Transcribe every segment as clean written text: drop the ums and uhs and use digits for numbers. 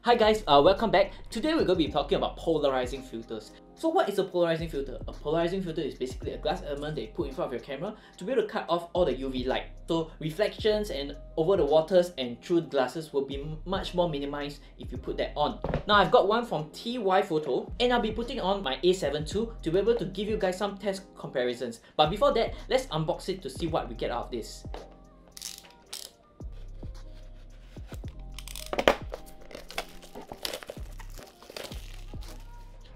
Hi guys, welcome back. Today we're going to be talking about polarizing filters. So what is a polarizing filter? A polarizing filter is basically a glass element that you put in front of your camera to be able to cut off all the UV light. So reflections and over the waters and through glasses will be much more minimized if you put that on. Now I've got one from Tyfoto and I'll be putting on my A7 II to be able to give you guys some test comparisons. But before that, let's unbox it to see what we get out of this.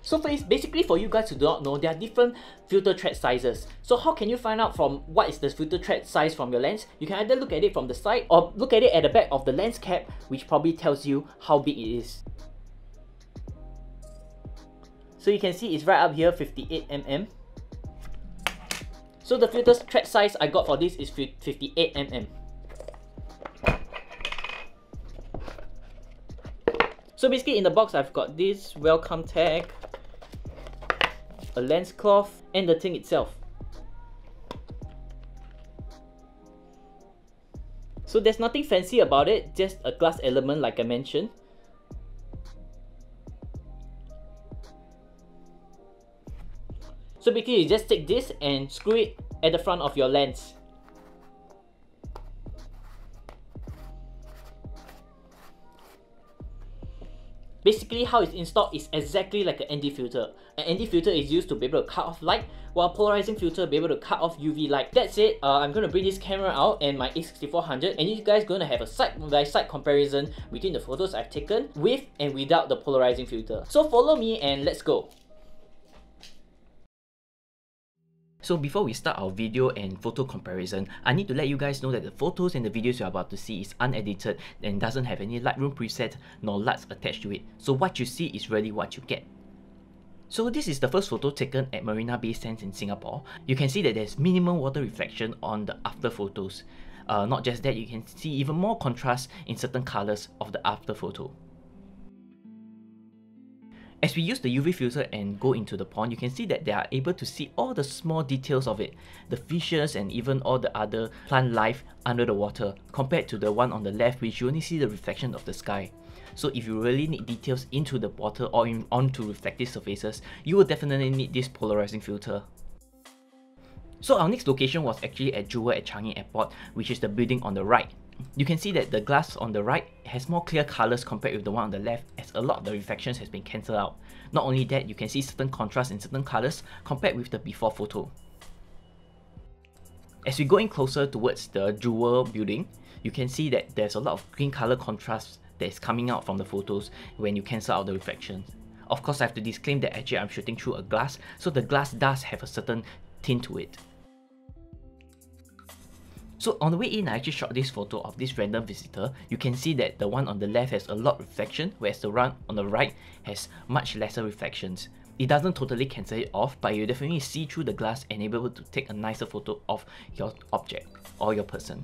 So basically for you guys who do not know, there are different filter thread sizes. So how can you find out from what is the filter thread size from your lens? You can either look at it from the side or look at it at the back of the lens cap, which probably tells you how big it is. So you can see it's right up here, 58 mm. So the filter thread size I got for this is 58 mm. So basically in the box I've got this welcome tag, a lens cloth, and the thing itself. So there's nothing fancy about it, just a glass element like I mentioned. So basically you just take this and screw it at the front of your lens. Basically how it's installed is exactly like an ND filter. An ND filter is used to be able to cut off light, while polarizing filter will be able to cut off UV light. That's it. I'm going to bring this camera out and my A6400, and you guys going to have a side-by-side comparison between the photos I've taken with and without the polarizing filter. So follow me and let's go. So before we start our video and photo comparison, I need to let you guys know that the photos and the videos you're about to see is unedited and doesn't have any Lightroom preset nor LUTs attached to it. So what you see is really what you get. So this is the first photo taken at Marina Bay Sands in Singapore. You can see that there's minimum water reflection on the after photos. Not just that, you can see even more contrast in certain colors of the after photo. As we use the UV filter and go into the pond, you can see that they are able to see all the small details of it, the fishes and even all the other plant life under the water, compared to the one on the left which you only see the reflection of the sky. So if you really need details into the water or onto reflective surfaces, you will definitely need this polarizing filter. So our next location was actually at Jewel at Changi Airport, which is the building on the right. You can see that the glass on the right has more clear colors compared with the one on the left, as a lot of the reflections has been cancelled out. Not only that, you can see certain contrast in certain colors compared with the before photo. As we go in closer towards the Jewel building, you can see that there's a lot of green color contrast that is coming out from the photos when you cancel out the reflections. Of course, I have to disclaim that actually I'm shooting through a glass, so the glass does have a certain tint to it. So on the way in, I actually shot this photo of this random visitor. You can see that the one on the left has a lot of reflection, whereas the one on the right has much lesser reflections. It doesn't totally cancel it off, but you definitely see through the glass and able to take a nicer photo of your object or your person.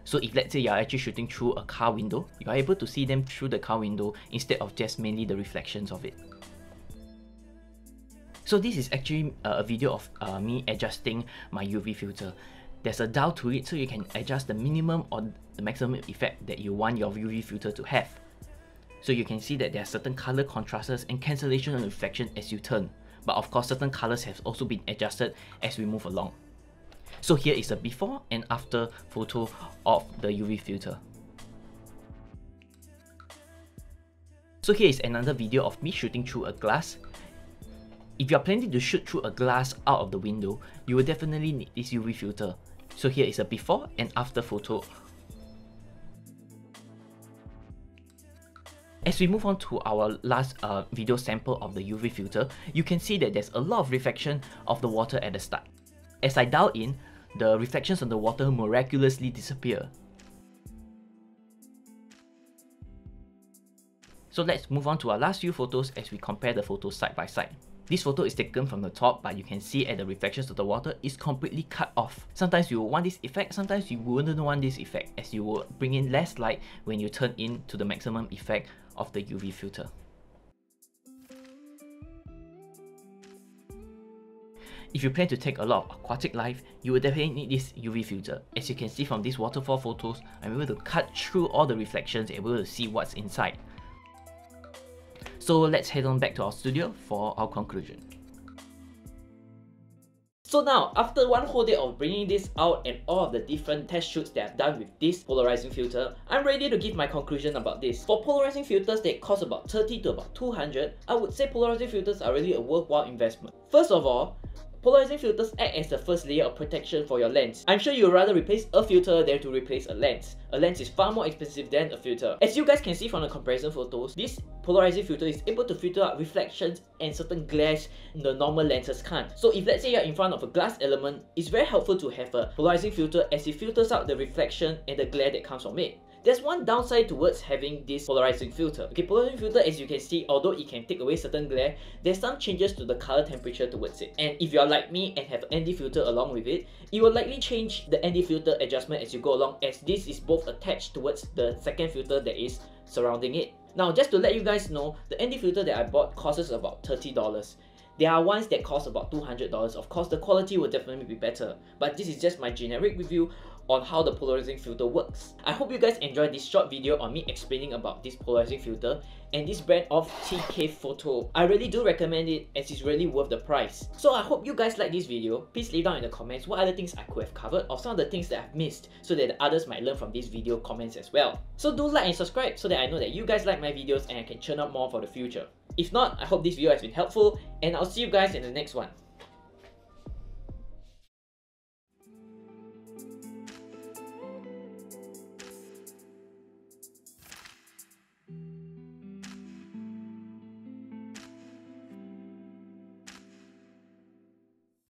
So if let's say you're actually shooting through a car window, you are able to see them through the car window instead of just mainly the reflections of it. So this is actually a video of me adjusting my UV filter. There's a dial to it, so you can adjust the minimum or the maximum effect that you want your UV filter to have. So you can see that there are certain color contrasts and cancellation and reflection as you turn. But of course, certain colors have also been adjusted as we move along. So here is a before and after photo of the UV filter. So here is another video of me shooting through a glass. If you're planning to shoot through a glass out of the window, you will definitely need this UV filter. So here is a before and after photo. As we move on to our last video sample of the UV filter, you can see that there's a lot of reflection of the water at the start. As I dial in, the reflections on the water miraculously disappear. So let's move on to our last few photos as we compare the photos side by side. This photo is taken from the top, but you can see at the reflections of the water is completely cut off. Sometimes you will want this effect, sometimes you wouldn't want this effect, as you will bring in less light when you turn in to the maximum effect of the UV filter. If you plan to take a lot of aquatic life, you will definitely need this UV filter. As you can see from these waterfall photos, I'm able to cut through all the reflections and able to see what's inside. So let's head on back to our studio for our conclusion. So now, after one whole day of bringing this out and all of the different test shoots that I've done with this polarizing filter, I'm ready to give my conclusion about this. For polarizing filters that cost about 30 to about 200, I would say polarizing filters are really a worthwhile investment. First of all, polarizing filters act as the first layer of protection for your lens. I'm sure you'd rather replace a filter than to replace a lens. A lens is far more expensive than a filter. As you guys can see from the comparison photos, this polarizing filter is able to filter out reflections and certain glares the normal lenses can't. So if let's say you're in front of a glass element, it's very helpful to have a polarizing filter as it filters out the reflection and the glare that comes from it. There's one downside towards having this polarizing filter. Okay, polarizing filter, as you can see, although it can take away certain glare, there's some changes to the color temperature towards it. And if you're like me and have an ND filter along with it, it will likely change the ND filter adjustment as you go along, as this is both attached towards the second filter that is surrounding it. Now, just to let you guys know, the ND filter that I bought costs about $30. There are ones that cost about $200. Of course, the quality will definitely be better, but this is just my generic review on how the polarizing filter works. I hope you guys enjoyed this short video on me explaining about this polarizing filter and this brand of Tyfoto. I really do recommend it as it's really worth the price. So I hope you guys like this video. Please leave down in the comments what other things I could have covered or some of the things that I've missed so that the others might learn from this video comments as well. So do like and subscribe so that I know that you guys like my videos and I can churn out more for the future. If not, I hope this video has been helpful and I'll see you guys in the next one.